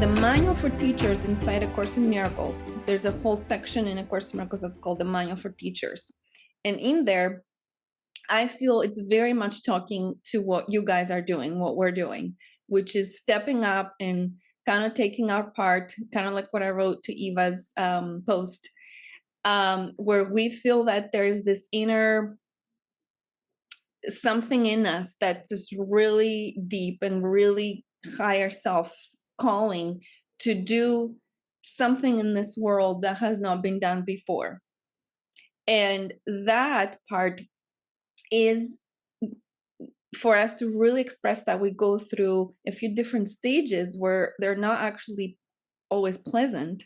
The manual for teachers inside A Course in Miracles, there's a whole section in A Course in Miracles that's called the Manual for Teachers. And in there, I feel it's very much talking to what you guys are doing, what we're doing, which is stepping up and kind of taking our part, kind of like what I wrote to Eva's post, where we feel that there's this inner something in us that's just really deep and really higher self calling to do something in this world that has not been done before. And that part is for us to really express that we go through a few different stages where they're not actually always pleasant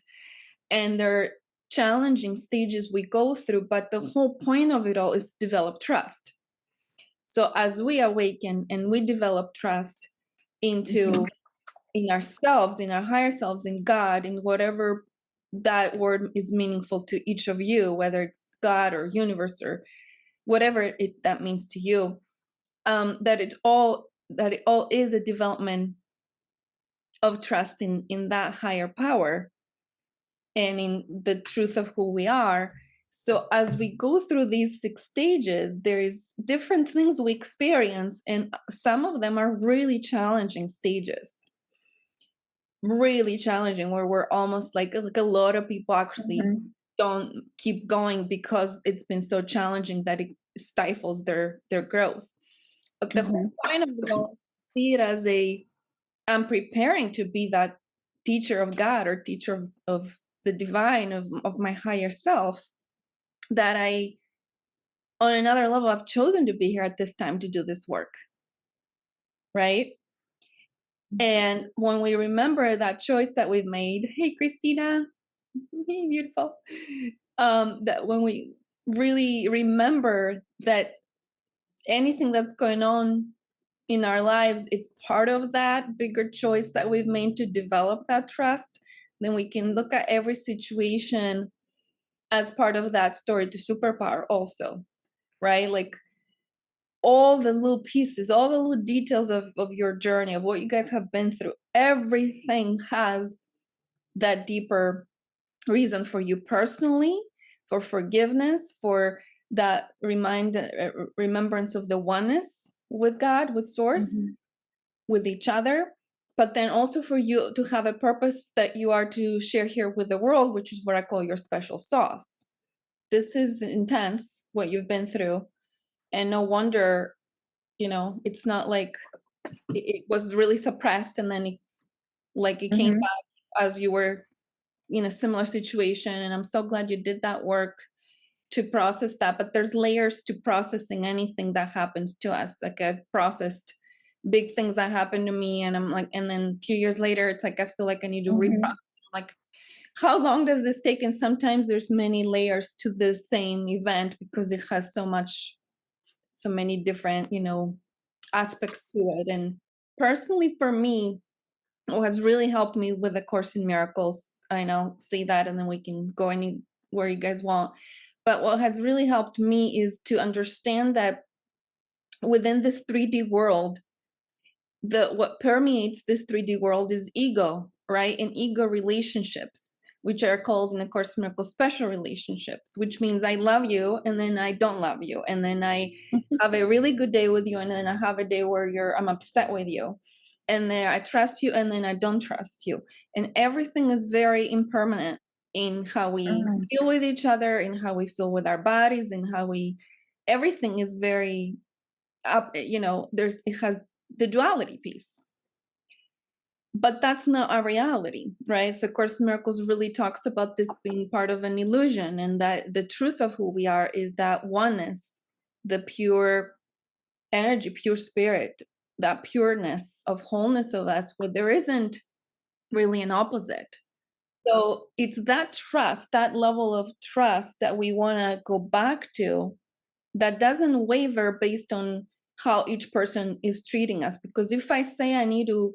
and they're challenging stages we go through, but the whole point of it all is to develop trust. So as we awaken and we develop trust into in ourselves, in our higher selves, in God, in whatever that word is meaningful to each of you, whether it's God or universe or whatever that means to you, that it all is a development of trust in that higher power and in the truth of who we are. So as we go through these 6 stages, there is different things we experience, and some of them are really challenging stages. Really challenging, where we're almost like a lot of people actually don't keep going because it's been so challenging that it stifles their growth. But the whole point of it all is to see it as I'm preparing to be that teacher of God or teacher of the divine, of my higher self, that I, on another level, I've chosen to be here at this time to do this work, right? And when we remember that choice that we've made, hey, Christina, hey, beautiful, that when we really remember that anything that's going on in our lives, it's part of that bigger choice that we've made to develop that trust, then we can look at every situation as part of that story to superpower also, right? Like all the little pieces, all the little details of your journey, of what you guys have been through, everything has that deeper reason for you personally, for forgiveness, for that remembrance of the oneness with God, with Source, with each other, but then also for you to have a purpose that you are to share here with the world, which is what I call your special sauce. This is intense, what you've been through. And no wonder, it's not like it was really suppressed and then it came back as you were in a similar situation. And I'm so glad you did that work to process that. But there's layers to processing anything that happens to us. Like I've processed big things that happened to me, and I'm like, and then a few years later, it's like I feel like I need to reprocess. Like, how long does this take? And sometimes there's many layers to the same event because it has so many different, aspects to it. And personally, for me, what has really helped me with A Course in Miracles, and I'll say that, and then we can go anywhere you guys want. But what has really helped me is to understand that within this 3D world, what permeates this 3D world is ego, right? And ego relationships, which are called in A Course in Miracles special relationships, which means I love you and then I don't love you. And then I have a really good day with you and then I have a day where I'm upset with you. And then I trust you and then I don't trust you. And everything is very impermanent in how we feel with each other, in how we feel with our bodies, in how everything is very up, it has the duality piece. But that's not our reality, right? So Course in Miracles really talks about this being part of an illusion, and that the truth of who we are is that oneness, the pure energy, pure spirit, that pureness of wholeness of us, where there isn't really an opposite. So it's that trust, that level of trust that we want to go back to, that doesn't waver based on how each person is treating us. Because if I say I need to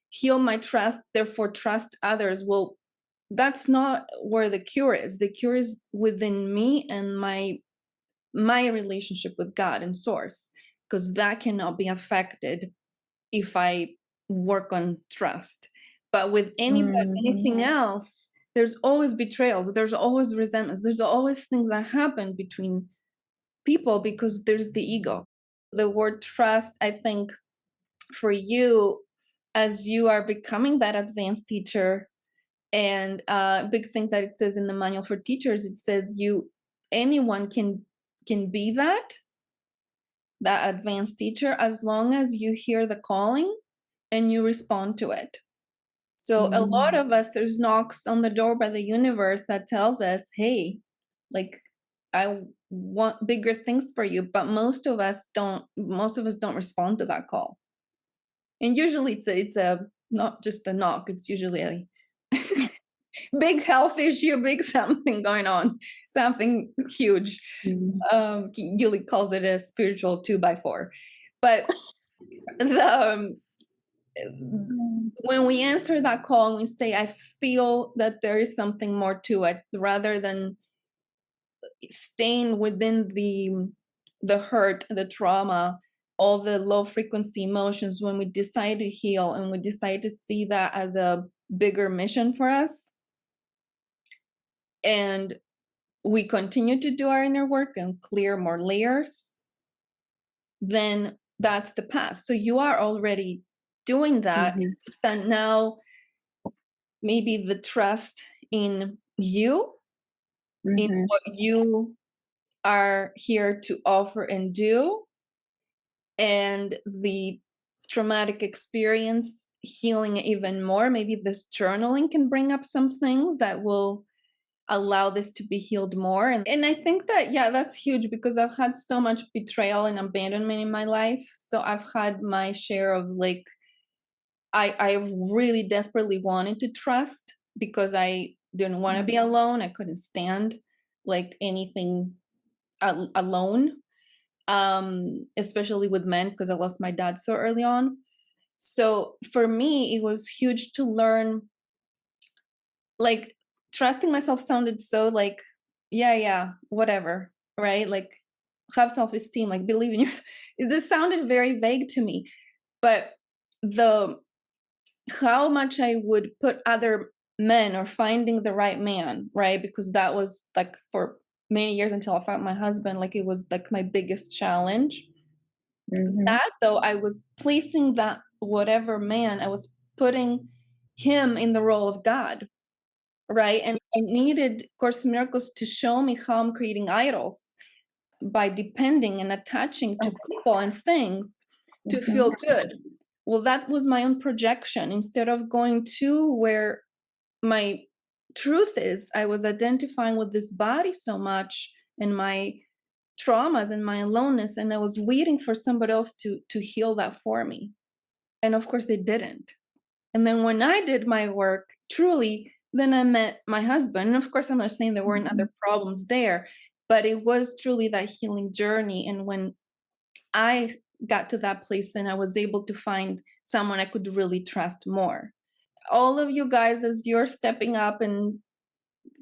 heal my trust, therefore trust others, well, that's not where the cure is. The cure is within me and my relationship with God and Source, because that cannot be affected if I work on trust. But with anything else, there's always betrayals, there's always resentments, there's always things that happen between people because there's the ego. The word trust, I think, for you, as you are becoming that advanced teacher, and a big thing that it says in the manual for teachers, it says anyone can be that advanced teacher as long as you hear the calling and you respond to it. So a lot of us, there's knocks on the door by the universe that tells us, hey, like, I want bigger things for you, but most of us don't respond to that call. And usually it's a not just a knock, it's usually a big health issue, big something going on, something huge. Gilly calls it a spiritual 2x4. But the when we answer that call and we say, I feel that there is something more to it, rather than staying within the hurt, the trauma, all the low frequency emotions, when we decide to heal and we decide to see that as a bigger mission for us, and we continue to do our inner work and clear more layers, then that's the path. So you are already doing that. It's just that now maybe the trust in you, in what you are here to offer and do, and the traumatic experience healing even more. Maybe this journaling can bring up some things that will allow this to be healed more. And I think that, yeah, that's huge, because I've had so much betrayal and abandonment in my life. So I've had my share of, like, I really desperately wanted to trust because I didn't want to be alone. I couldn't stand like anything alone, especially with men, because I lost my dad so early on. So for me, it was huge to learn, like, trusting myself sounded so like, yeah, whatever, right? Like, have self-esteem, like, believe in yourself. It just sounded very vague to me. But how much I would put other men, or finding the right man, right? Because that was like, for many years until I found my husband, like, it was like my biggest challenge. That though, I was placing that whatever man, I was putting him in the role of God, right? And I needed Course in Miracles to show me how I'm creating idols by depending and attaching to people and things to feel good. Well, that was my own projection. Instead of going to where my truth is, I was identifying with this body so much, and my traumas and my aloneness, and I was waiting for somebody else to heal that for me. And of course they didn't. And then when I did my work, truly, then I met my husband. And of course, I'm not saying there weren't other problems there, but it was truly that healing journey. And when I got to that place, then I was able to find someone I could really trust more. All of you guys, as you're stepping up and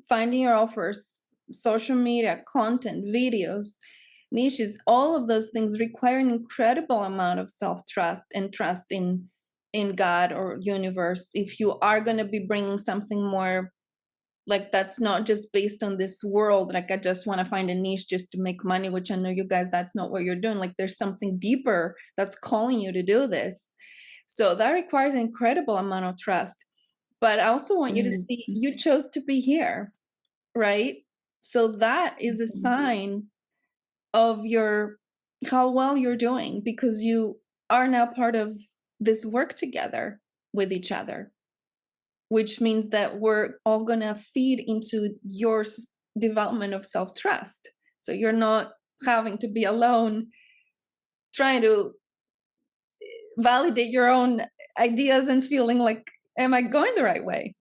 finding your offers, social media, content, videos, niches, all of those things require an incredible amount of self-trust and trust in God or universe. If you are going to be bringing something more, like, that's not just based on this world, like, I just want to find a niche just to make money, which I know you guys, that's not what you're doing. Like, there's something deeper that's calling you to do this. So that requires an incredible amount of trust. But I also want you to see, you chose to be here, right? So that is a sign of how well you're doing, because you are now part of this work together with each other, which means that we're all gonna feed into your development of self-trust. So you're not having to be alone trying to validate your own ideas and feeling like, am I going the right way?